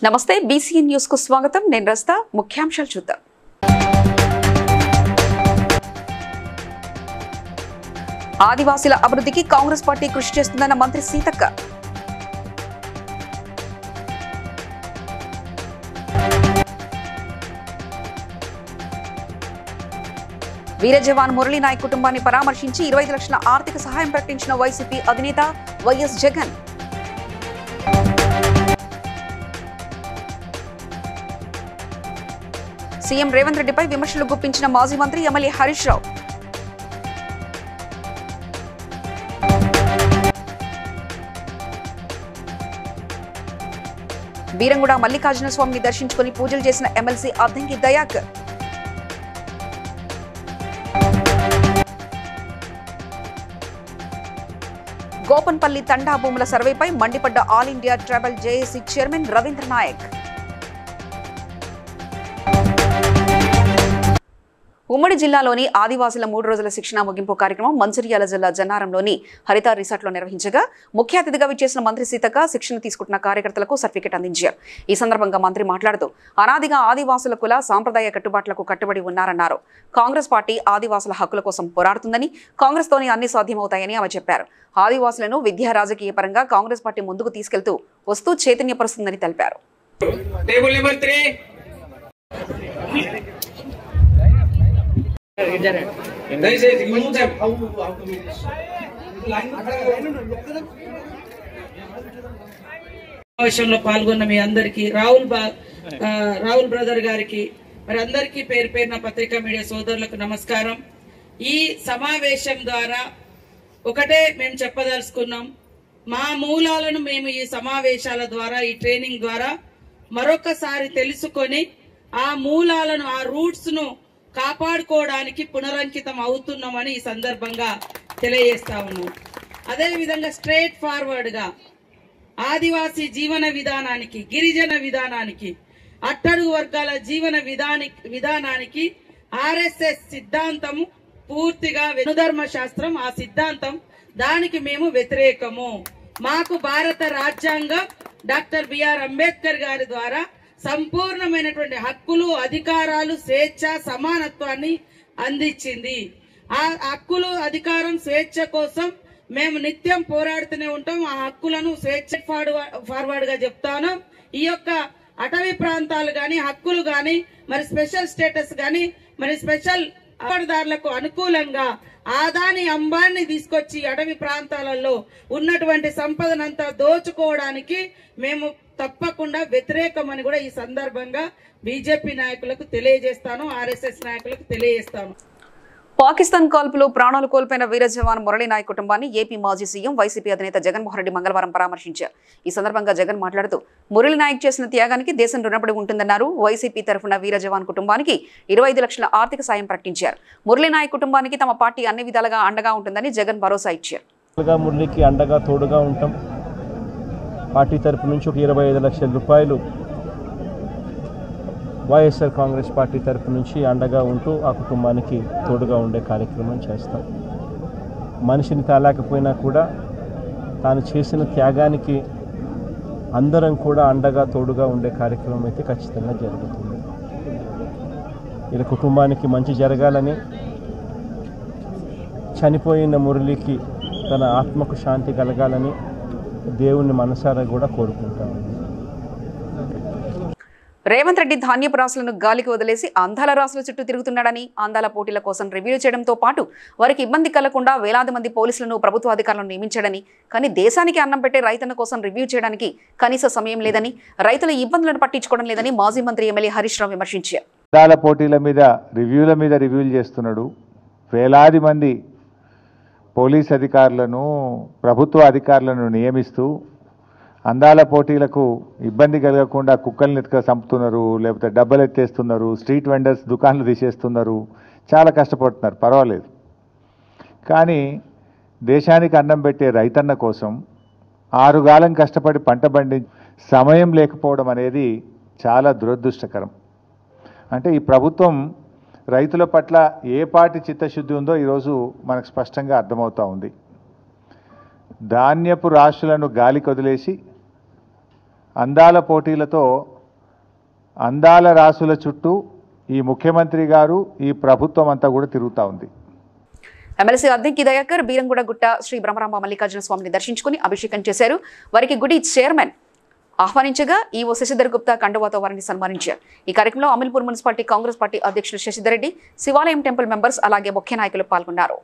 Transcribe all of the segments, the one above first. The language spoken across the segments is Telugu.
నమస్తే బీసీఎన్ న్యూస్ కు స్వాగతం నేను రస్తా ముఖ్యాంశాలు చూద్దాం ఆదివాసీల అభివృద్ధికి కాంగ్రెస్ పార్టీ కృషి చేస్తుందన్న మంత్రి సీతక్క వీర జవాన్ మురళీ నాయక్ కుటుంబాన్ని పరామర్శించి 25 లక్షల ఆర్థిక సహాయం ప్రకటించిన వైసీపీ అధినేత వైఎస్ జగన్ సీఎం రేవంత్ రెడ్డిపై విమర్శలు గుప్పించిన మాజీ మంత్రి ఎమ్మెల్యే హరీష్ రావు బీరంగూడ మల్లికార్జున స్వామిని దర్శించుకుని పూజలు చేసిన ఎమ్మెల్సీ అద్దంకి దయాకర్ గోపన్పల్లి తండా భూముల సర్వేపై మండిపడ్డ all India tribal JAC chairman Ravindra Naik ఉమ్మడి జిల్లాలోని ఆదివాసుల 3 రోజుల శిక్షణ ముగింపు కార్యక్రమం మంచిర్యాల జిల్లా జన్నారంలోని హరిత రిసార్ట్లో నిర్వహించగా ముఖ్య అతిథిగా విచ్చేసిన మంత్రి సీతక్క శిక్షణ తీసుకుంటున్న కార్యకర్తలకు సర్టిఫికెట్ అందించారు. ఈ సందర్భంగా మంత్రి మాట్లాడుతూ అనాదిగా ఆదివాసుల కుల సాంప్రదాయ కట్టుబాట్లకు కట్టుబడి ఉన్నారన్నారు. కాంగ్రెస్ పార్టీ ఆదివాసుల హక్కుల కోసం పోరాడుతుందని, కాంగ్రెస్ తోనే అన్ని సాధ్యమవుతాయని ఆమె చెప్పారు. ఆదివాసులను విద్యా రాజకీయ పరంగా కాంగ్రెస్ పార్టీ ముందుకు తీసుకెళ్తూ వస్తూ చైతన్యపరుస్తుందని తెలిపారు. సమావేశంలో పాల్గొన్న మీ అందరికి రాహుల్ బ్రదర్ గారికి మరి అందరికీ పేరు పేరున పత్రికా మీడియా సోదరులకు నమస్కారం. ఈ సమావేశం ద్వారా ఒకటే మేము చెప్పదలుచుకున్నాం. మా మూలాలను మేము ఈ సమావేశాల ద్వారా ఈ ట్రైనింగ్ ద్వారా మరొకసారి తెలుసుకొని ఆ మూలాలను ఆ రూట్స్ ను కాపాడుకోవడానికి పునరంకితం అవుతున్నామని ఈ సందర్భంగా తెలియజేస్తా ఉన్నాం. అదేవిధంగా స్ట్రైట్ ఫార్వర్డ్ గా ఆదివాసీ జీవన విధానానికి, గిరిజన విధానానికి, అట్టడుగు వర్గాల జీవన విధానానికి ఆర్ఎస్ఎస్ సిద్ధాంతము పూర్తిగా వెనుధర్మ శాస్త్రం, ఆ సిద్ధాంతం దానికి మేము వ్యతిరేకము. మాకు భారత రాజ్యాంగం డాక్టర్ బిఆర్ అంబేద్కర్ గారి ద్వారా సంపూర్ణమైనటువంటి హక్కులు, అధికారాలు, స్వేచ్ఛ, సమానత్వాన్ని అందించింది. ఆ హక్కులు, అధికారం, స్వేచ్ఛ కోసం మేము నిత్యం పోరాడుతూనే ఉంటాం. ఆ హక్కులను స్వేచ్ఛ ఫార్వర్డ్ గా చెప్తాను. ఈ యొక్క అటవీ ప్రాంతాలు గాని, హక్కులు గాని, మరి స్పెషల్ స్టేటస్ గాని, మరి స్పెషల్ అమరదారులకు అనుకూలంగా ఆదాని అంబాన్ని తీసుకొచ్చి అటవీ ప్రాంతాలలో ఉన్నటువంటి సంపదనంతా దోచుకోవడానికి మేము తప్పకుండా వ్యతిరేకమని కూడా ఈ సందర్భంగా బీజేపీ నాయకులకు తెలియజేస్తాను, ఆర్ఎస్ఎస్ నాయకులకు తెలియజేస్తాను. పాకిస్తాన్ కాల్పులో ప్రాణాలు కోల్పోయిన వీర జవాన్ మురళీ నాయక్ కుటుంబాన్ని ఏపీ మాజీ సీఎం వైసీపీ అధినేత జగన్మోహన్ రెడ్డి మంగళవారం పరామర్శించారు. ఈ సందర్భంగా జగన్ మాట్లాడుతూ మురళీ నాయక్ చేసిన త్యాగానికి దేశం రుణపడి ఉంటుందన్నారు. వైసీపీ తరఫున వీర జవాన్ కుటుంబానికి 25 లక్షల ఆర్థిక సాయం ప్రకటించారు. మురళీ నాయక్ కుటుంబానికి తమ పార్టీ అన్ని విధాలుగా అండగా ఉంటుందని జగన్ భరోసా ఇచ్చారు. మురళీకి అండగా తోడుగా ఉంటాం. పార్టీ తరఫు నుంచి ఒక 25 లక్షల రూపాయలు వైఎస్ఆర్ కాంగ్రెస్ పార్టీ తరఫు నుంచి అండగా ఉంటూ ఆ కుటుంబానికి తోడుగా ఉండే కార్యక్రమం చేస్తాం. మనిషిని తాలేకపోయినా కూడా తాను చేసిన త్యాగానికి అందరం కూడా అండగా తోడుగా ఉండే కార్యక్రమం అయితే ఖచ్చితంగా జరుగుతుంది. ఇలా కుటుంబానికి మంచి జరగాలని, చనిపోయిన మురళికి తన ఆత్మకు శాంతి కలగాలని దేవుణ్ణి మనసారా కూడా కోరుకుంటాము. రేవంత్ రెడ్డి ధాన్యపు రాసులను గాలికి వదిలేసి అందాల రాసుల చుట్టూ తిరుగుతున్నాడని, అందాల పోటీల కోసం రివ్యూ చేయడంతో పాటు వారికి ఇబ్బంది కలగకుండా వేలాది మంది పోలీసులను ప్రభుత్వ అధికారులను నియమించాడని, కానీ దేశానికి అన్నం పెట్టే రైతన్న కోసం రివ్యూ చేయడానికి కనీస సమయం లేదని, రైతుల ఇబ్బందులను పట్టించుకోవడం లేదని మాజీ మంత్రి ఎమ్మెల్యే హరీష్ రావు విమర్శించారు. అందాల పోటీల మీద రివ్యూలు చేస్తున్నాడు. వేలాది మంది పోలీస్ అధికారులను, ప్రభుత్వ అధికారులను నియమిస్తూ అందాల పోటీలకు ఇబ్బంది కలగకుండా కుక్కల్ని చంపుతున్నారు, లేకపోతే డబ్బలు ఎత్తేస్తున్నారు, స్ట్రీట్ వెండర్స్ దుకాన్లు తీసేస్తున్నారు, చాలా కష్టపడుతున్నారు, పర్వాలేదు. కానీ దేశానికి అన్నం పెట్టే రైతన్న కోసం 6 కాలం కష్టపడి పంట పండి సమయం లేకపోవడం అనేది చాలా దురదృష్టకరం. అంటే ఈ ప్రభుత్వం రైతుల పట్ల ఏ పాటి చిత్తశుద్ధి ఉందో ఈరోజు మనకు స్పష్టంగా అర్థమవుతూ ఉంది. ధాన్యపు రాశులను గాలికి వదిలేసి అందాల పోటీలతో అందాల రాసుల చుట్టూ ఈ ముఖ్యమంత్రి గారు ఈ ప్రభుత్వం అంతా కూడా తిరుగుతూ ఉంది. ఎమ్మెల్సీ అద్దెంకి దయాకర్ బీరంగూడ గుట్ట శ్రీ బ్రహ్మరాంబ మల్లికార్జున స్వామిని దర్శించుకుని అభిషేకం చేశారు. వారికి గుడి చైర్మన్ ఆహ్వానించగా ఈవో శశిధర్ గుప్తా కండువాతో వారిని సన్మానించారు. ఈ కార్యక్రమంలో అమీల్పూర్ మున్సిపాలిటీ కాంగ్రెస్ పార్టీ అధ్యక్షులు శశిధర్ రెడ్డి, శివాలయం టెంపుల్ మెంబర్స్ అలాగే ముఖ్య నాయకులు పాల్గొన్నారు.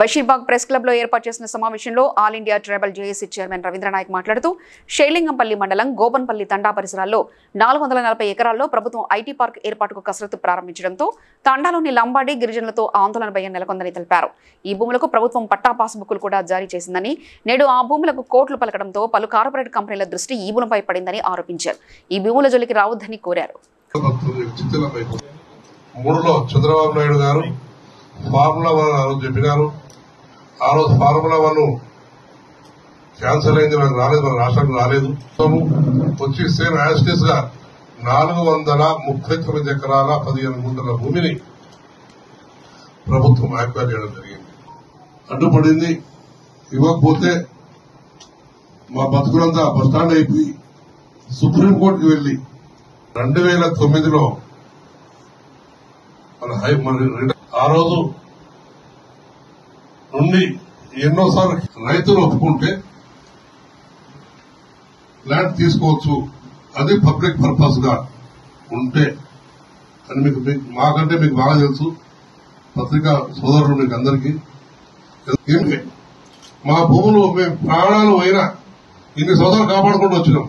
బషీర్బాగ్ ప్రెస్ క్లబ్ లో ఏర్పాటు చేసిన సమావేశంలో all India tribal JAC chairman Ravindra Nayak మాట్లాడుతూ షేలింగంపల్లి మండలం గోబన్పల్లి తండా పరిసరాల్లో 440 ఎకరాల్లో ప్రభుత్వం ఐటీ పార్క్ ఏర్పాటుకు కసరత్తు ప్రారంభించడంతో తండాలోని లంబాడి గిరిజనులతో ఆందోళన భయం నెలకొందని తెలిపారు. ఈ భూములకు ప్రభుత్వం పట్టా పాస్బుక్లు కూడా జారీ చేసిందని, నేడు ఆ భూములకు కోట్లు పలకడంతో పలు కార్పొరేట్ కంపెనీల దృష్టి ఈ భూములపై పడిందని ఆరోపించారు. ఈ భూముల జోలికి రావద్దని కోరారు. ఆ రోజు ఫార్ములా 1 క్యాన్సల్ అయింది, మనకు రాలేదు, మన రాష్ట్రానికి రాలేదు. వచ్చి సేమ్ యాజిటీస్ గా 439 ఎకరాల 15 గుంటల భూమిని ప్రభుత్వం యాక్వైర్ చేయడం జరిగింది. అడ్డుపడింది. ఇవ్వకపోతే మా బతుకులంతా బస్టాండ్ అయిపోయి సుప్రీంకోర్టుకి వెళ్లి 2009లో ఆ రోజు నుండి ఎన్నోసార్లు రైతులు ఒప్పుకుంటే ల్యాండ్ తీసుకోవచ్చు, అది పబ్లిక్ పర్పస్ గా ఉంటే అని మీకు మాకంటే మీకు బాగా తెలుసు, పత్రికా సోదరులు మీకు అందరికీ. మా భూములు మేము ప్రాణాలు పోయినా ఇన్ని సంవత్సరాలు కాపాడుకుంటూ వచ్చినాం.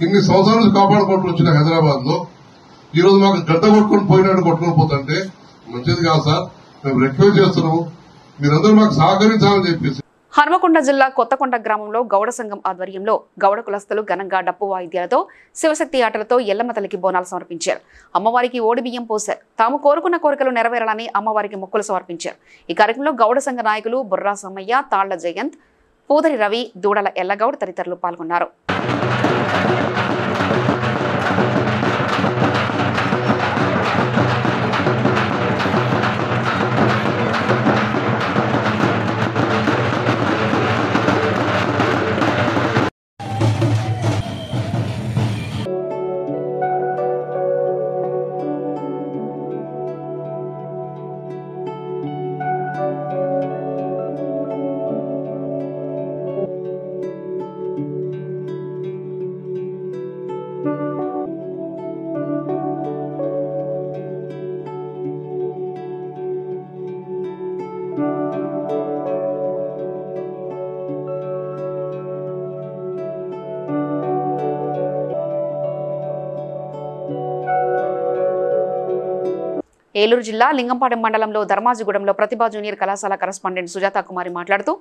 ఇన్ని సంవత్సరాల నుంచి కాపాడుకుంటూ వచ్చిన హైదరాబాద్ లో ఈరోజు మాకు గడ్డ కొట్టుకొని పోయినట్టు కొట్టుకొని పోతుంటే మంచిది కాదు సార్. మేము రిక్వెస్ట్ చేస్తున్నాము, మీరందరూ మాకు సహకరించాలని చెప్పేసి. హన్మకొండ జిల్లా కొత్తకొండ గ్రామంలో గౌడ సంఘం ఆధ్వర్యంలో గౌడ కులస్తులు ఘనంగా డప్పు వాయిద్యాలతో శివశక్తి ఆటలతో ఎల్లమ్మ తల్లికి బోనాలు సమర్పించారు. అమ్మవారికి ఓడి బియ్యం పోశారు. తాము కోరుకున్న కోరికలు నెరవేరాలని అమ్మవారికి మొక్కులు సమర్పించారు. ఈ కార్యక్రమంలో గౌడ సంఘ నాయకులు బుర్రా సమ్మయ్య, తాళ్ల జయంత్, పూదరి రవి, దూడల ఎల్లగౌడ్ తదితరులు పాల్గొన్నారు. ఏలూరు జిల్లా లింగంపాలెం మండలంలో ధర్మాజిగూడెంలో ప్రతిభా జూనియర్ కళాశాల కరెస్పాండెంట్ సుజాత కుమారి మాట్లాడుతూ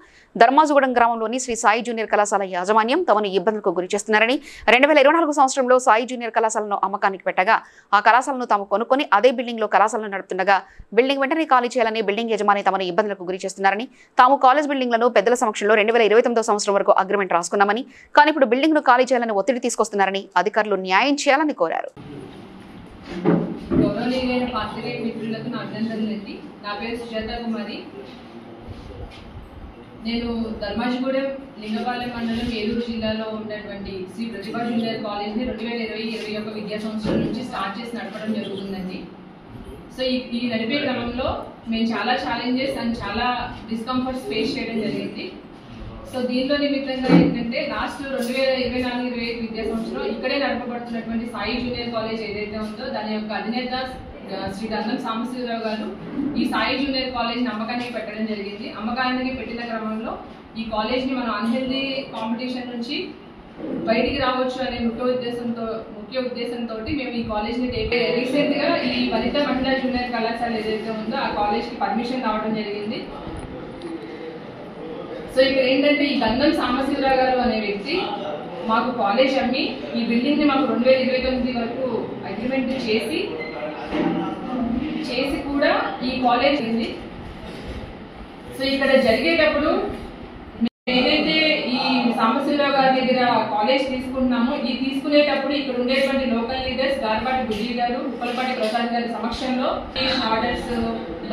ధర్మాజిగూడెం గ్రామంలోని శ్రీ సాయి జూనియర్ కళాశాల యాజమాన్యం తమను ఇబ్బందులకు గురి చేస్తున్నారని, 2024 సంవత్సరంలో సాయి జూనియర్ కళాశాలను అమ్మకానికి పెట్టగా ఆ కళాశాలను తాము కొనుక్కొని అదే బిల్డింగ్ లో కళాశాలను నడుపుతుండగా బిల్డింగ్ వెంటనే ఖాళీ చేయాలని బిల్డింగ్ యజమాని తమను ఇబ్బందులకు గురి చేస్తున్నారని, తాము కాలేజ్ బిల్డింగ్లను పెద్దల సమక్షంలో 2029 సంవత్సరం వరకు అగ్రిమెంట్ రాసుకున్నామని, కానీ ఇప్పుడు బిల్డింగ్ ను ఖాళీ చేయాలని ఒత్తిడి తీసుకొస్తున్నారని అధికారులు న్యాయం చేయాలని కోరారు. గౌరవనీయులైన పాత్రికేయ మిత్రులకు నా అభినందనలండి. నా పేరు సుజాత కుమారి. నేను ధర్మాజిగూడెం లింగపాలెం మండలం ఏలూరు జిల్లాలో ఉన్నటువంటి శ్రీ ప్రతిభా జూనియర్ కాలేజ్ని 2020-21 విద్యా సంవత్సరం నుంచి స్టార్ట్ చేసి నడపడం జరుగుతుందండి. సో ఈ నడిపే క్రమంలో మేము చాలా ఛాలెంజెస్ అండ్ చాలా డిస్కంఫర్ట్స్ ఫేస్ చేయడం జరిగింది. సో దీనిలో నిమిత్తంగా ఏంటంటే లాస్ట్ 2024-25 విద్యా సంవత్సరం ఇక్కడే నడపబడుతున్నటువంటి సాయి జూనియర్ కాలేజ్ ఏదైతే ఉందో దాని యొక్క అధినేత శ్రీ గంధం సాంబశివరావు గారు ఈ సాయి జూనియర్ కాలేజ్ అమ్మకానికి పెట్టడం జరిగింది. అమ్మకానికి పెట్టిన క్రమంలో ఈ కాలేజ్ని మనం అన్హెల్దీ కాంపిటీషన్ నుంచి బయటికి రావచ్చు అనే ముఖ్య ఉద్దేశంతో మేము ఈ కాలేజ్ని రీసెంట్గా ఈ వనిత మహిళా జూనియర్ కళాశాల ఏదైతే ఉందో ఆ కాలేజ్కి పర్మిషన్ రావడం జరిగింది. సో ఇక్కడ ఏంటంటే ఈ గంధం సాంబశివరావు గారు అనే వ్యక్తి మాకు కాలేజ్ అమ్మి ఈ బిల్డింగ్ని మాకు 2029 వరకు అగ్రిమెంట్ చేసి కూడా ఈ కాలేజ్ ఉంది. సో ఇక్కడ జరిగేటప్పుడు ఏదైతే ఈ సాంబశివరావు గారి దగ్గర కాలేజ్ తీసుకుంటున్నామో ఈ తీసుకునేటప్పుడు ఇక్కడ ఉండేటువంటి లోకల్ లీడర్స్ గార్పాటి బుజ్జి గారు, ఉప్పలపాటి ప్రసాద్ గారి సమక్షంలో ఆర్డర్స్,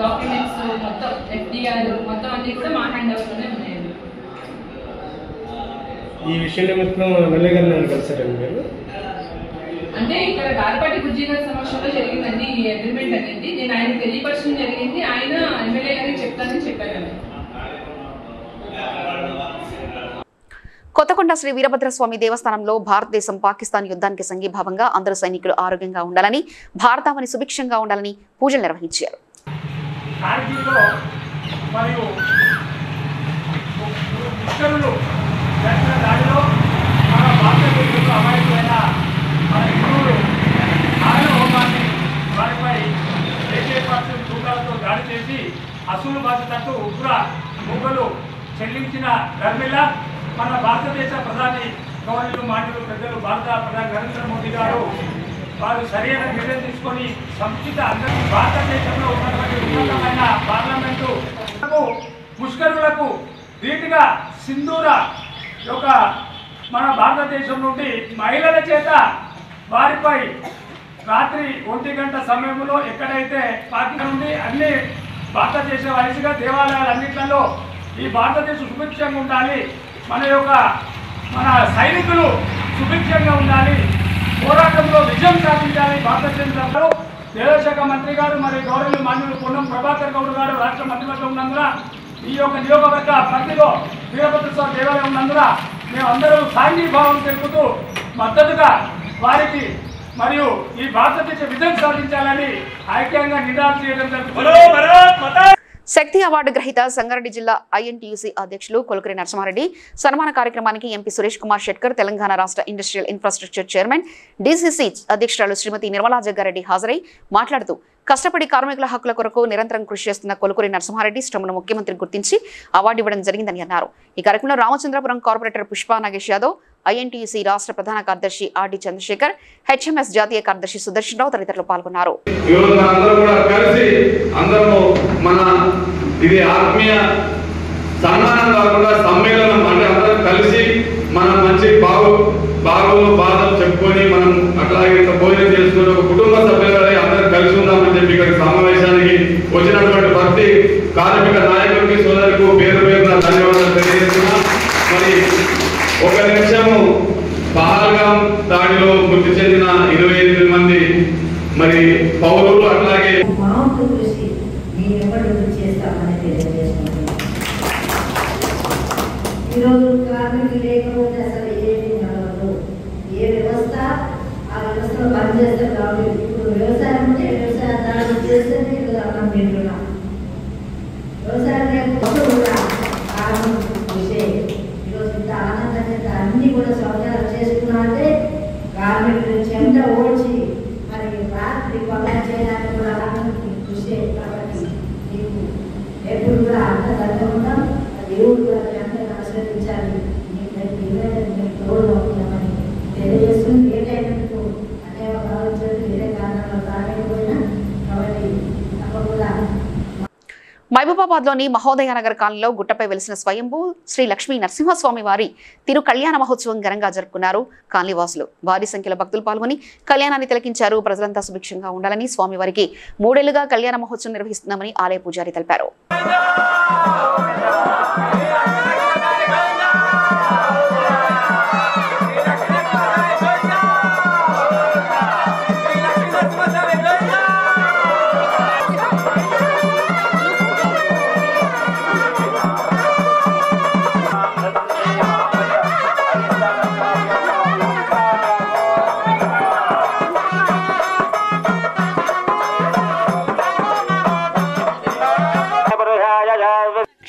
డాక్యుమెంట్స్ మొత్తం FDR మొత్తం అన్ని కూడా మా హ్యాండ్ ఓవర్లోనే ఉన్నాయండి. ఈ విషయం నిమిత్తం ఎమ్మెల్యే గారిని కలిసారండి మీరు? అంటే ఇక్కడ గార్పాటి బుజ్జి గారి సమక్షంలో జరిగిందండి ఈ అగ్రిమెంట్ అనేది. నేను ఆయన తెలియపరచడం జరిగింది, ఆయన ఎమ్మెల్యే గారికి చెప్తానని చెప్పారండి. కొత్తకొండ శ్రీ వీరభద్రస్వామి దేవస్థానంలో భారతదేశం పాకిస్తాన్ యుద్ధానికి సంఘీభావంగా అందరూ సైనికులు ఆరోగ్యంగా ఉండాలని, భారతావని సుభిక్షంగా ఉండాలని పూజలు నిర్వహించారు. దాడి చేసి అసూలు బాధ్యతకు ఉగ్ర ముగ్గులు చెల్లించిన ధర్మిల మన భారతదేశ ప్రధాని గవర్నర్లు, మాండలు, పెద్దలు, భారత ప్రధాని నరేంద్ర మోదీ గారు వారు సరైన నిర్ణయం తీసుకొని సముచిత అందరికీ భారతదేశంలో ఉన్నటువంటి ఉన్నతమైన పార్లమెంటు ముష్కరులకు ధీటుగా సింధూర యొక్క మన భారతదేశం నుండి మహిళల చేత వారిపై రాత్రి 1 గంట సమయంలో ఎక్కడైతే పాకిస్తాన్ నుండి అన్ని భారతదేశ వయసుగా దేవాలయాలన్నింటిలో ఈ భారతదేశం సుభిక్షంగా ఉండాలి, మన సైనికులు సుభిక్షంగా ఉండాలి, పోరాటంలో విజయం సాధించాలి. భారతదేశంలో దేవశాఖ మంత్రి గారు మరియు గౌరవ మాన్యులు పొన్నం ప్రభాకర్ గౌడ్ గారు రాష్ట్ర మంత్రివర్గం ఉన్నందున ఈ యొక్క నియోగవర్గ పరిధిలో వీరభద్రస్వామి దేవాలయం ఉన్నందున మేమందరూ సాంఘీభావం తెలుపుతూ మద్దతుగా వారికి మరియు ఈ భారతదేశ విజయం సాధించాలని ఐక్యంగా నినాదం చేయడం జరుగుతుంది. శక్తి అవార్డు గ్రహీత సంగారెడ్డి జిల్లా INTUC అధ్యక్షులు కొలుకరి నరసింహారెడ్డి సన్మాన కార్యక్రమానికి ఎంపీ సురేష్ కుమార్ షెట్కర్, తెలంగాణ రాష్ట్ర ఇండస్ట్రియల్ ఇన్ఫ్రాస్ట్రక్చర్ చైర్మన్ DCC అధ్యక్షురాలు శ్రీమతి నిర్మలా జగ్గారెడ్డి హాజరై మాట్లాడుతూ కష్టపడి కార్మికుల హక్కుల కొరకు నిరంతరం కృషి చేస్తున్న కొలుకరి నరసింహారెడ్డి శ్రమను ముఖ్యమంత్రి గుర్తించి అవార్డు ఇవ్వడం జరిగిందని అన్నారు. ఈ కార్యక్రమంలో రామచంద్రపురం కార్పొరేటర్ పుష్పా నాగేష్ యాదవ్, INTUC రాష్ట్ర ప్రధాన కార్యదర్శి RD చంద్రశేఖర్, HMS జాతీయ కార్యదర్శి సుదర్శన్ రావు తదితరులు పాల్గొన్నారు. ఇది ఆత్మీయ సన్మానం కాకుండా సమ్మేళనం, అంటే అందరం కలిసి మనం మంచి బాధలు చెప్పుకొని మనం అట్లాగే భోజనం చేసుకుని ఒక కుటుంబ సభ్యులని అందరం కలిసి ఉందామని చెప్పి ఇక్కడ సమావేశానికి వచ్చినటువంటి ప్రతి కార్మిక నాయకుడికి, సోదరులకు పేరు పేరున ధన్యవాదాలు తెలియజేస్తున్నా. మరి ఒక నిమిషము పహల్గాం దాడిలో మృతి చెందిన 28 మంది మరి పౌరులు అట్లాగే ఈరోజు కార్మికులు లేకపోతే అసలు ఏది నడవదు. ఏ వ్యవస్థ ఆ వ్యవస్థలో పనిచేస్తారు కాబట్టి ఇప్పుడు వ్యవసాయం ఉంటే వ్యవసాయదారులు చేస్తేనే అన్నం తింటున్నాం. వ్యవసాయం లేకపోతే కూడా కార్మికుల కృషి. ఈరోజు ఇంత ఆనందంగా అన్ని కూడా సౌకర్యాలు చేసుకున్నారంటే కార్మికులు చెంత ఓడ్చి మరి రాత్రి పనులు చేయడానికి కూడా కార్మికులు కృషి. కాబట్టి నీకు ఎప్పుడు కూడా అంత ఉంటాం. దేవుడు కూడా ఆశీర్వదించాలి. తోడుగా ఉంటామని తెలియజేస్తుంది. ఏ టైంకు అనేక భావించడం వేరే కారణాలు రాలేకపోయినా కాబట్టి తప్పకుండా. మహబూబాబాద్లోని మహోదయనగర్ కాలనీలో గుట్టపై వెలిసిన స్వయంభూ శ్రీ లక్ష్మీ నరసింహస్వామి వారి తిరు కళ్యాణ మహోత్సవం ఘనంగా జరుపుకున్నారు కాలనీవాసులు. భారీ సంఖ్యలో భక్తులు పాల్గొని కళ్యాణాన్ని తిలకించారు. ప్రజలంతా సుభిక్షంగా ఉండాలని స్వామివారికి 3 ఏళ్లుగా కళ్యాణ మహోత్సవం నిర్వహిస్తున్నామని ఆలయ పూజారి తెలిపారు.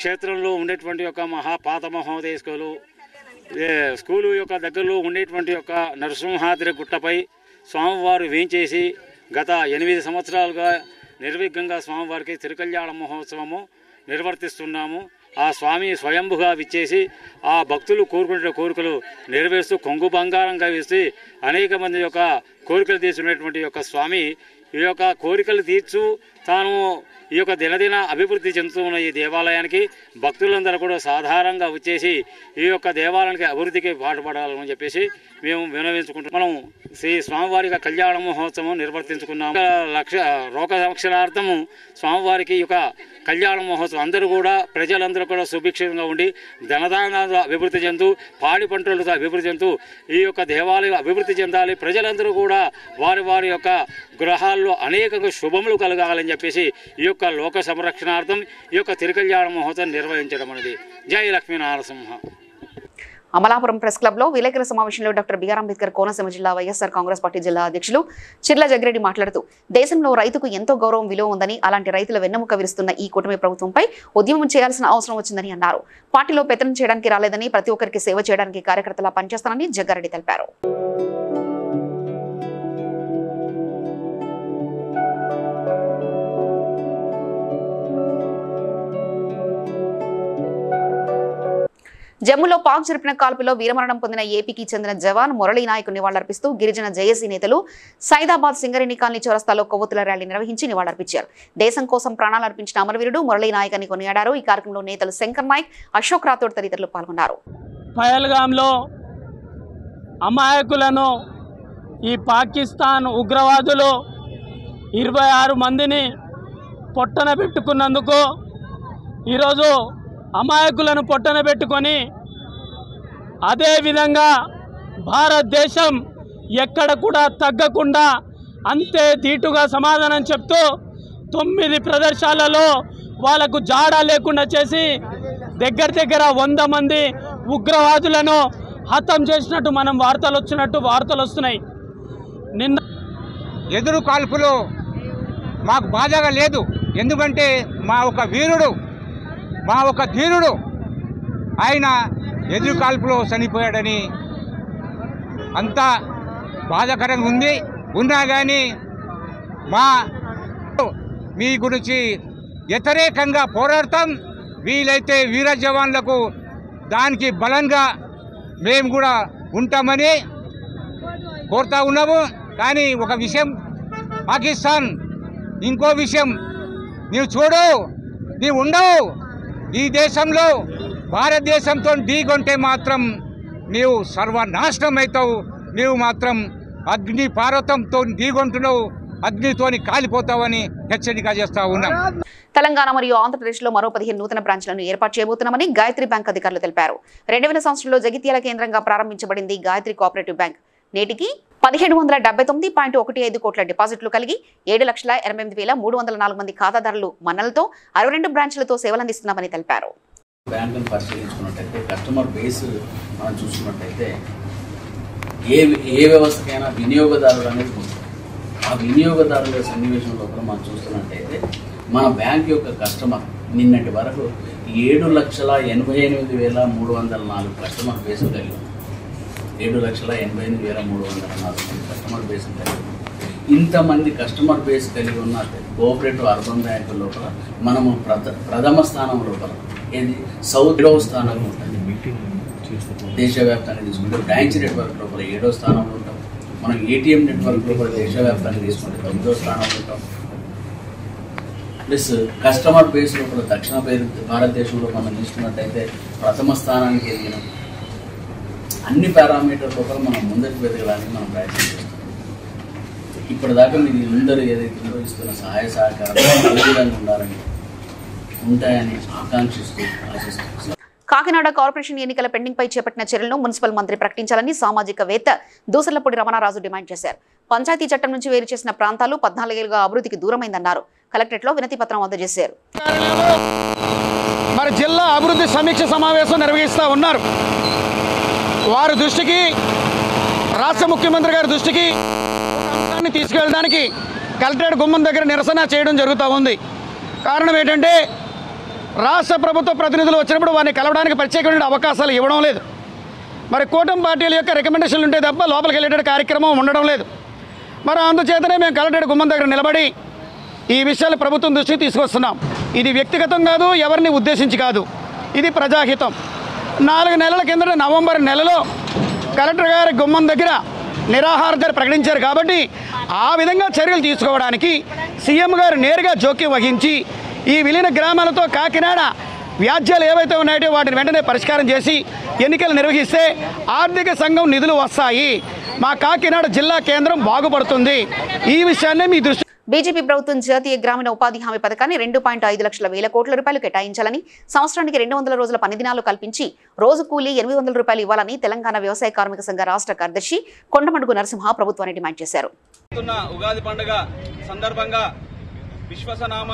క్షేత్రంలో ఉండేటువంటి ఉండేటువంటి యొక్క మహాపాత మహోదయ స్కూలు యొక్క దగ్గరలో ఉండేటువంటి యొక్క నరసింహాద్రి గుట్టపై స్వామివారు వేంచేసి గత 8 సంవత్సరాలుగా నిర్విఘ్నంగా స్వామివారికి తిరుకల్యాణ మహోత్సవము నిర్వర్తిస్తున్నాము. ఆ స్వామి స్వయంభుగా విచ్చేసి ఆ భక్తులు కోరుకునే కోరికలు నెరవేరుస్తూ కొంగు బంగారంగా వేసి అనేక మంది యొక్క కోరికలు తీర్చుకునేటువంటి యొక్క స్వామి ఈ యొక్క కోరికలు తీర్చు తాను ఈ యొక్క దినదిన అభివృద్ధి చెందుతున్న ఈ దేవాలయానికి భక్తులందరూ కూడా సాధారణంగా వచ్చేసి ఈ యొక్క దేవాలయానికి అభివృద్ధికి పాటుపడాలని చెప్పేసి మేము విన్నవించుకుంటున్నాం. మనం శ్రీ స్వామివారి కళ్యాణ మహోత్సవం నిర్వర్తించుకున్నాము. రోగ రక్షణార్థము స్వామివారికి ఈ యొక్క కళ్యాణ మహోత్సవం అందరూ కూడా ప్రజలందరూ కూడా సుభిక్షంగా ఉండి ధనదానాలు అభివృద్ధి చెందు పాడి పంటలతో అభివృద్ధి చెందుతూ ఈ యొక్క దేవాలయం అభివృద్ధి చెందాలి. ప్రజలందరూ కూడా వారి వారి యొక్క గృహాల్లో అనేక శుభములు కలగాలని చెప్పేసి ఈ యొక్క లోక సంరక్షణార్థం ఈ యొక్క తిరుకల్యాణ మహోత్సవం నిర్వహించడం అనేది. జై లక్ష్మీ నారసింహ. అమలాపురం ప్రెస్ క్లబ్ లో విలేకరుల సమావేశంలో డాక్టర్ బిఆర్ అంబేద్కర్ కోనసీమ జిల్లా వైఎస్ఆర్ కాంగ్రెస్ పార్టీ జిల్లా అధ్యక్షులు చిర్ల జగ్గిరెడ్డి మాట్లాడుతూ దేశంలో రైతుకు ఎంతో గౌరవం విలువ ఉందని, అలాంటి రైతుల వెన్నెముక విరుస్తున్న ఈ కూటమి ప్రభుత్వంపై ఉద్యమం చేయాల్సిన అవసరం వచ్చిందని అన్నారు. పార్టీలో పెత్తనం చేయడానికి రాలేదని, ప్రతి ఒక్కరికి సేవ చేయడానికి కార్యకర్తలా పనిచేస్తానని జగ్గారెడ్డి తెలిపారు. జమ్మూలో పాక్ జరిపిన కాల్పులో వీరమరణం పొందిన ఏపీకి చెందిన జవాన్ మురళీ నాయక్ నివాళులర్పిస్తూ గిరిజన జేఏసీ నేతలు సైదాబాద్ సింగరేణి కాలనీ చౌరస్తాలో కొవ్వొత్తుల ర్యాలీ నిర్వహించి నివాళులర్పించారు. దేశం కోసం ప్రాణాలు అర్పించిన అమరవీరుడు మురళీ నాయక్ అని కొనియాడారు. ఈ కార్యక్రమంలో నేతలు శంకర్ నాయక్, అశోక్ రాథోడ్ తదితరులు పాల్గొన్నారు. పహల్గాంలో అమాయకులను ఈ పాకిస్తాన్ ఉగ్రవాదులు 26 మందిని పొట్టన పెట్టుకున్నందుకు ఈరోజు అమాయకులను పొట్టన పెట్టుకొని అదేవిధంగా భారతదేశం ఎక్కడ కూడా తగ్గకుండా అంతే ధీటుగా సమాధానం చెప్తూ 9 ప్రదర్శనలలో వాళ్ళకు జాడ లేకుండా చేసి దగ్గర 100 మంది ఉగ్రవాదులను హతం చేసినట్టు మనం వార్తలు వస్తున్నాయి. నిన్న ఎదురు కాల్పులు మాకు బాధగా లేదు. ఎందుకంటే మా ఒక వీరుడు, మా ఒక ధీరుడు ఆయన ఎదురు కాల్పులో చనిపోయాడని అంత బాధాకరంగా ఉంది. ఉన్నా కానీ మీ గురించి వ్యతిరేకంగా పోరాడతాం. వీలైతే వీర జవాన్లకు దానికి బలంగా మేము కూడా ఉంటామని కోరుతా ఉన్నాము. కానీ ఒక విషయం పాకిస్తాన్, ఇంకో విషయం నీవు చూడు, నీవు ఉండవు ఈ దేశంలో. భారతదేశంతో ఢీకొంటే మాత్రం నీవు సర్వనాశనం అవుతావు. నీవు మాత్రం అగ్ని పార్వతంతో ఢీకొంటున్నావు, అగ్నితోని కాలిపోతావని హెచ్చరిక చేస్తా ఉన్నాం. తెలంగాణ మరియు ఆంధ్రప్రదేశ్లో మరో 15 నూతన బ్రాంచ్లను ఏర్పాటు చేయబోతున్నామని గాయత్రి బ్యాంక్ అధికారులు తెలిపారు. 2000 సంవత్సరంలో జగిత్యాల కేంద్రంగా ప్రారంభించబడింది గాయత్రి కోఆపరేటివ్ బ్యాంక్. నేటికి 1779.15 కోట్ల డిపాజిట్లు కలిగి 7,88,304 మంది ఖాతాదారులు మన్నలతో 62 బ్రాంచ్లతో సేవలందిస్తున్నామని తెలిపారు. బ్యాంకును పరిశీలించుకున్నట్టయితే కస్టమర్ బేస్ మనం చూసుకున్నట్టయితే ఏ వ్యవస్థకైనా వినియోగదారులు అనేది ఉంటుంది. ఆ వినియోగదారుల సన్నివేశంలో కూడా మనం చూస్తున్నట్టయితే మన బ్యాంక్ యొక్క కస్టమర్ నిన్నటి వరకు 7,88,304 కస్టమర్ బేస్ కలిగి ఉంది. 7,88,304 కస్టమర్ బేస్ కలిగి ఉంది. ఇంతమంది కస్టమర్ బేస్ కలిగి ఉన్న కోఆపరేటివ్ అర్బన్ బ్యాంకు లోపల మనము ప్రథమ స్థానం లోపల ఏది సౌత్ 7వ స్థానంలో ఉంటుంది. దేశవ్యాప్తంగా తీసుకుంటే బ్రాంచ్ నెట్వర్క్ లోపల 7వ స్థానంలో ఉంటాం. మనం ఏటీఎం నెట్వర్క్ లోపల దేశవ్యాప్తంగా తీసుకుంటే 9వ స్థానంలో ఉంటాం. ప్లస్ కస్టమర్ బేస్ లోపల దక్షిణ భారతదేశంలో మనం తీసుకున్నట్టయితే ప్రథమ స్థానానికి ఎదిగినాం. అన్ని పారామీటర్ లోపల మనం ముందరికి వెతకడానికి మనం ప్రయత్నం చేస్తాం. ఇప్పటిదాకా మీరు అందరూ ఏదైతే నిర్వహిస్తున్న సహాయ సహకారాలు ఏ విధంగా ఉండాలని ఉంటాయని ఆకాంక్షిస్తూ ఆశిస్తున్నాం. కాకినాడ కార్పొరేషన్ ఎన్నికల పెండింగ్ పై చేపట్టిన చర్యలను మున్సిపల్ మంత్రి ప్రకటించాలని సామాజికవేత్త దూసర్లపూడి రమణారాజు డిమాండ్ చేశారు. పంచాయతీ చట్టం నుంచి వేరు చేసిన ప్రాంతాలు 14 ఏళ్లుగా అభివృద్ధికి దూరమైందన్నారు. కలెక్టరేట్ లో వినతి పత్రం అందజేశారు. మరి జిల్లా అభివృద్ధి సమీక్ష సమావేశం నిర్వహిస్తూ ఉన్నారు. వారి దృష్టికి, రాష్ట్ర ముఖ్యమంత్రి గారి దృష్టికి తీసుకెళ్ళడానికి కలెక్టరేట్ గుమ్మం దగ్గర నిరసన చేయడం జరుగుతూ ఉంది. కారణం ఏంటంటే రాష్ట్ర ప్రభుత్వ ప్రతినిధులు వచ్చినప్పుడు వారిని కలవడానికి ప్రత్యేకమైన అవకాశాలు ఇవ్వడం లేదు. మరి కూటమి పార్టీల యొక్క రికమెండేషన్లు ఉంటే తప్ప లోపలికి వెళ్ళేట కార్యక్రమం ఉండడం లేదు. మరి అందుచేతనే మేము కలెక్టరేట్ గుమ్మం దగ్గర నిలబడి ఈ విషయాలు ప్రభుత్వం దృష్టికి తీసుకొస్తున్నాం. ఇది వ్యక్తిగతం కాదు, ఎవరిని ఉద్దేశించి కాదు, ఇది ప్రజాహితం. 4 నెలల కిందట నవంబర్ నెలలో కలెక్టర్ గారి గుమ్మం దగ్గర నిరాహారదీక్ష ప్రకటించారు. కాబట్టి ఆ విధంగా చర్యలు తీసుకోవడానికి సీఎం గారు నేరుగా జోక్యం వహించి ఈ విలీన గ్రామాలతో కాకినాడ వ్యాజ్యాలు ఏవైతే ఉన్నాయో వాటిని వెంటనే పరిష్కారం చేసి ఎన్నికలు నిర్వహిస్తే ఆర్థిక సంఘం నిధులు వస్తాయి, మా కాకినాడ జిల్లా కేంద్రం బాగుపడుతుంది. ఈ విషయాన్ని మీ దృష్టి బీజేపీ ప్రభుత్వం జాతీయ గ్రామీణ ఉపాధి హామీ పథకాన్ని 2.5 లక్షల వేల కోట్ల రూపాయలు కేటాయించాలని, సంవత్సరానికి 200 రోజుల పని దినాలు కల్పించి రోజు కూలీ 800 రూపాయలు ఇవ్వాలని తెలంగాణ వ్యవసాయ కార్మిక సంఘ రాష్ట్ర కార్యదర్శి కొండమడుగు నరసింహ ప్రభుత్వాన్ని డిమాండ్ చేశారు. ఉగాది పండుగ సందర్భంగా విశ్వసనామ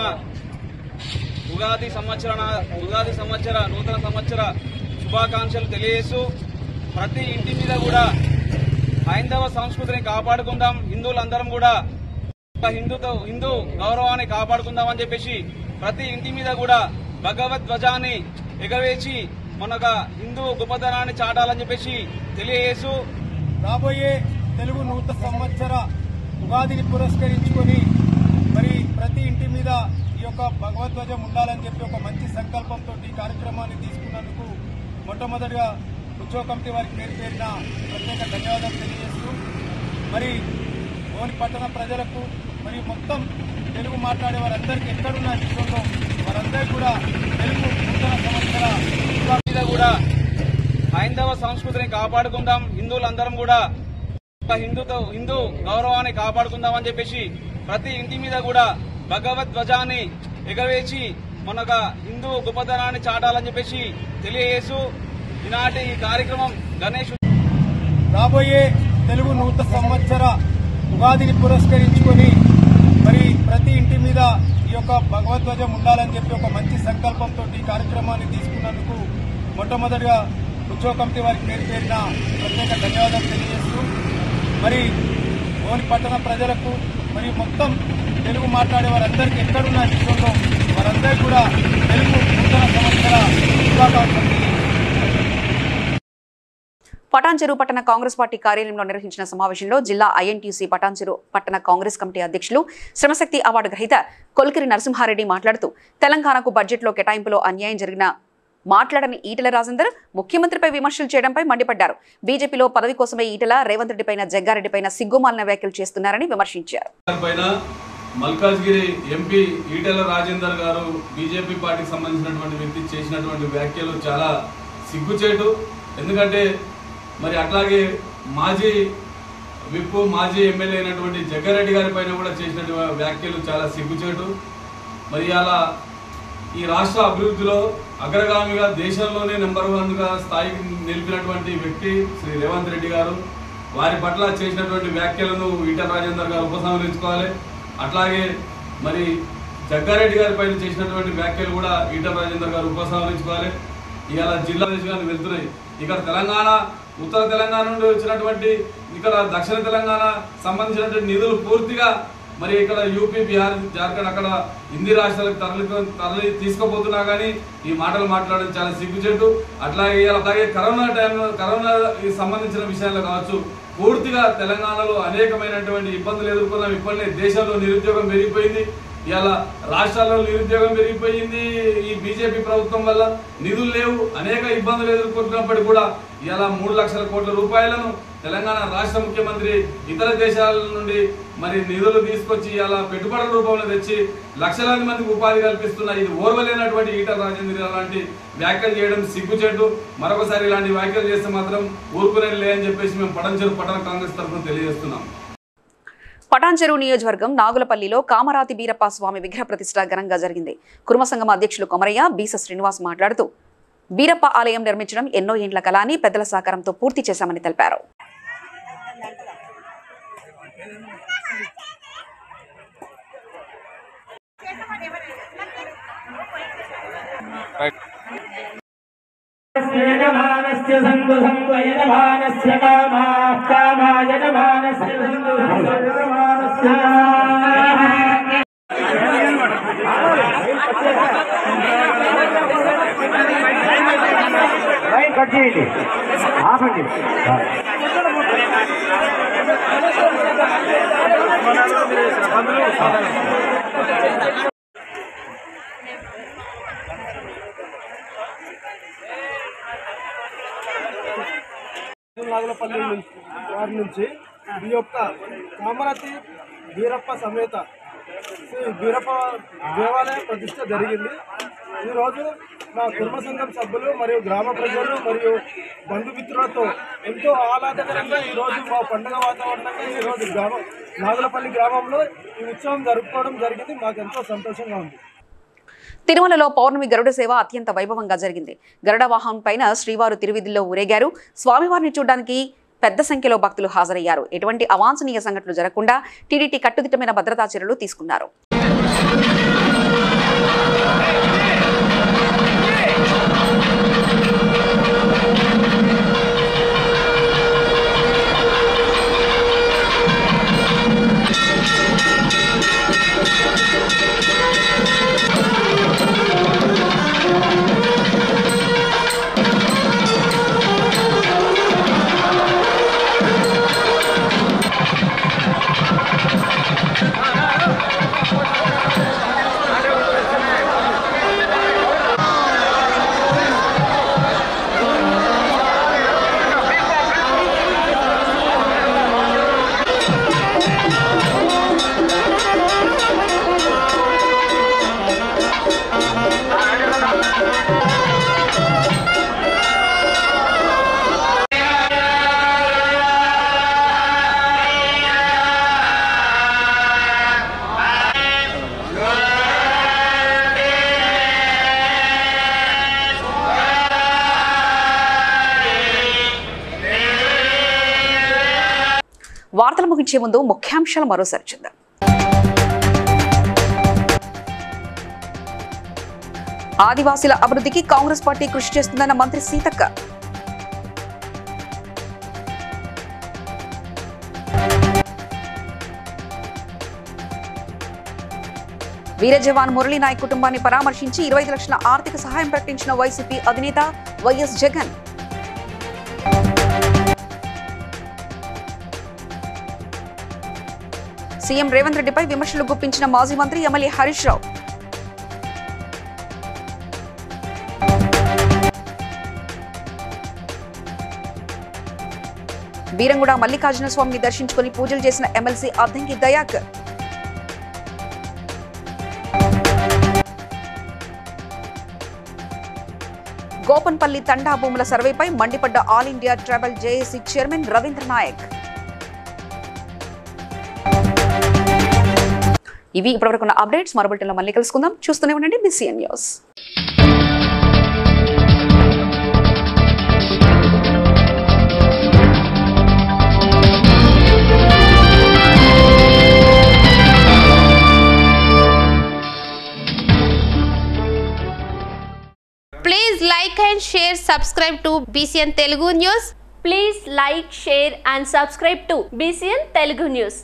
ఉగాది సంవత్సర నూతన సంవత్సర శుభాకాంక్షలు తెలియజేస్తూ ప్రతి ఇంటి మీద కూడా హైందవ సంస్కృతిని కాపాడుకుందాం, హిందువులందరం కూడా హిందూ గౌరవాన్ని కాపాడుకుందామని చెప్పేసి ప్రతి ఇంటి మీద కూడా భగవద్ధ్వజాన్ని ఎగవేసి మనక హిందూ గొప్పతనాన్ని చాటాలని చెప్పేసి తెలియజేస్తూ రాబోయే తెలుగు నూతన సంవత్సర ఉగాదిని పురస్కరించుకొని మరి ప్రతి ఇంటి మీద ఈ యొక్క భగవద్ధ్వజం ఉండాలని చెప్పి ఒక మంచి సంకల్పంతో ఈ కార్యక్రమాన్ని తీసుకున్నందుకు మొట్టమొదటిగా ఉత్సవ కమిటీ వారికి పేరున ప్రత్యేక ధన్యవాదాలు తెలియజేస్తూ మరి ఓని పట్టణ ప్రజలకు మరియు మొత్తం తెలుగు మాట్లాడే వారందరికీ ఎక్కడున్న విషయంలో వారందరికీ కూడా తెలుగు నూతన సంవత్సర మీద కూడా హైందవ సంస్కృతిని కాపాడుకుందాం, హిందువులందరం కూడా హిందూ గౌరవాన్ని కాపాడుకుందామని చెప్పేసి ప్రతి ఇంటి మీద కూడా భగవద్ధ్వజాన్ని ఎగవేసి మనక హిందూ గొప్పతనాన్ని చాటాలని చెప్పేసి తెలియజేస్తూ ఈనాటి ఈ కార్యక్రమం గణేష్ రాబోయే తెలుగు నూతన సంవత్సర ఉగాదిని పురస్కరించుకొని మరి ప్రతి ఇంటి మీద ఈ యొక్క భగవద్ధ్వజం ఉండాలని చెప్పి ఒక మంచి సంకల్పంతో ఈ కార్యక్రమాన్ని తీసుకున్నందుకు మొట్టమొదటిగా ఉత్సవ కమిటీ వారికి పేరున ప్రత్యేక ధన్యవాదాలు తెలియజేస్తూ మరి ఓని పట్టణ ప్రజలకు మరియు మొత్తం తెలుగు మాట్లాడే వారందరికీ ఎక్కడున్న విషయంలో వారందరికీ కూడా తెలుగు నూతన సంవత్సర శుభాకాంక్షలు. పటాన్చెరు పట్టణ కాంగ్రెస్ పార్టీ కార్యాలయంలో నిర్వహించిన సమావేశంలో జిల్లా ఐఎన్టీసీ పటాన్చెరు పట్టణ కాంగ్రెస్ కమిటీ అధ్యక్షులు శ్రమశక్తి అవార్డు గ్రహీత కొల్కిరి నరసింహారెడ్డి మాట్లాడుతూ తెలంగాణకు బడ్జెట్లో కేటాయింపులో అన్యాయం జరిగిన మాట్లాడని ఈటెల రాజేందర్ ముఖ్యమంత్రిపై విమర్శలు చేయడంపై మండిపడ్డారు. బీజేపీలో పదవి కోసమే ఈటెల రేవంత్ రెడ్డిపైన జగ్గారెడ్డిపైన సిగ్గుమాలిన వ్యాఖ్యలు చేస్తున్నారని విమర్శించారు. మల్కాజ్గిరి ఎంపీ ఈటెల రాజేందర్ గారు బీజేపీ పార్టీకి సంబంధించినటువంటి వ్యక్తి చేసినటువంటి వ్యాఖ్యలు చాలా సిగ్గుచేటు. ఎందుకంటే మరి అట్లాగే మాజీ విప్పు మాజీ ఎమ్మెల్యే అయినటువంటి జగ్గారెడ్డి గారి పైన కూడా చేసినటువంటి వ్యాఖ్యలు చాలా సిగ్గుచేటు. మరి అలా ఈ రాష్ట్ర అభివృద్ధిలో అగ్రగామిగా దేశంలోనే నెంబర్ 1గా స్థాయికి నిలిపినటువంటి వ్యక్తి శ్రీ రేవంత్ రెడ్డి గారు, వారి పట్ల చేసినటువంటి వ్యాఖ్యలను ఈటెల రాజేందర్ గారు ఉపసంహరించుకోవాలి. అట్లాగే మరి జగ్గారెడ్డి గారి పైన చేసినటువంటి వ్యాఖ్యలు కూడా ఈటెల రాజేందర్ గారు ఉపసంహరించుకోవాలి. ఇవాళ జిల్లా దేశాన్ని వెళ్తున్నాయి. ఇక్కడ తెలంగాణ ఉత్తర తెలంగాణ నుండి వచ్చినటువంటి ఇక్కడ దక్షిణ తెలంగాణ సంబంధించినటువంటి నిధులు పూర్తిగా మరి ఇక్కడ యూపీ బిహార్ జార్ఖండ్ అక్కడ హిందీ రాష్ట్రాలకు తరలి తీసుకుపోతున్నా కానీ ఈ మాటలు మాట్లాడడం చాలా సిగ్గుచేటు. అలాగే కరోనా టైంలో కరోనాకి సంబంధించిన విషయాల్లో కావచ్చు పూర్తిగా తెలంగాణలో అనేకమైనటువంటి ఇబ్బందులు ఎదుర్కొన్నాం. ఇప్పటికే దేశంలో నిరుద్యోగం పెరిగిపోయింది. ఇవాళ రాష్ట్రాల్లో నిరుద్యోగం పెరిగిపోయింది. ఈ బీజేపీ ప్రభుత్వం వల్ల నిధులు లేవు, అనేక ఇబ్బందులు ఎదుర్కొంటున్నప్పటికీ కూడా ఇవాళ 3 లక్షల కోట్ల రూపాయలను తెలంగాణ రాష్ట్ర ముఖ్యమంత్రి ఇతర దేశాల నుండి మరి నిధులు తీసుకొచ్చి ఇవాళ పెట్టుబడుల రూపంలో తెచ్చి లక్షలాది మందికి ఉపాధి కల్పిస్తున్న ఇది ఓర్వలేనటువంటి ఈటెల రాజేందర్ లాంటి వ్యాఖ్యలు చేయడం సిగ్గుచేటు. మరొకసారి ఇలాంటి వ్యాఖ్యలు చేస్తే మాత్రం ఊరుకునే లేదని చెప్పేసి మేము పటాన్చెరు పట్టణ కాంగ్రెస్ తరఫున తెలియజేస్తున్నాం. పటాన్చెరు నియోజకవర్గం నాగులపల్లిలో కామరాతి బీరప్ప స్వామి విగ్రహ ప్రతిష్ఠ ఘనంగా జరిగింది. కుర్మ సంఘం అధ్యక్షులు కొమరయ్య బీస శ్రీనివాస్ మాట్లాడుతూ బీరప్ప ఆలయం నిర్మించడం ఎన్నో ఏండ్ల కల అని పెద్దల సహకారంతో పూర్తి చేశామని తెలిపారు. ఆపేయండి ఆపండి. నాగులపల్లి వారి నుంచి ఈ యొక్క కామరతి వీరప్ప సమేత శ్రీ వీరప్ప దేవాలయ ప్రతిష్ట జరిగింది. ఈరోజు మా కుటుంబ సంఘం సభ్యులు మరియు గ్రామ ప్రజలు మరియు బంధుమిత్రులతో ఎంతో ఆహ్లాదకరంగా ఈరోజు మా పండుగ వాతావరణంగా ఈరోజు నాగులపల్లి గ్రామంలో ఈ ఉత్సవం జరుపుకోవడం జరిగింది. మాకు ఎంతో సంతోషంగా ఉంది. తిరుమలలో పౌర్ణమి గరుడ సేవ అత్యంత వైభవంగా జరిగింది. గరుడ వాహనం పైన శ్రీవారు తిరువిధిలో ఊరేగారు. స్వామివారిని చూడడానికి పెద్ద సంఖ్యలో భక్తులు హాజరయ్యారు. ఎటువంటి అవాంఛనీయ సంఘటనలు జరగకుండా టీడీటీ కట్టుదిట్టమైన భద్రతా చర్యలు తీసుకున్నారు. వార్తలు ముగించే ముందు ముఖ్యాంశాలు మరోసారి చూద్దాం. ఆదివాసీల అభివృద్ధికి కాంగ్రెస్ పార్టీ కృషి చేస్తుందన్న మంత్రి సీతక్క. వీర జవాన్ మురళీ నాయక్ కుటుంబాన్ని పరామర్శించి 25 లక్షల ఆర్థిక సహాయం ప్రకటించిన వైసీపీ అధినేత వైఎస్ జగన్. సీఎం రేవంత్ రెడ్డిపై విమర్శలు గుప్పించిన మాజీ మంత్రి ఎమ్మెల్యే హరీష్ రావు. బీరంగూడ మల్లికార్జున స్వామిని దర్శించుకుని పూజలు చేసిన ఎమ్మెల్సీ అద్దంకి దయాకర్. గోపన్పల్లి తండా భూముల సర్వేపై మండిపడ్డ all India tribal JAC chairman Ravindra Naik. ఇవి ఇప్పటివరకు ఉన్న అప్డేట్స్. మరో బులెటిన్లో మళ్ళీ కలుసుకుందాం. చూస్తూనే ఉండండి BCN news. Please like and share, subscribe to BCN Telugu News. Please like, share and subscribe to BCN Telugu News.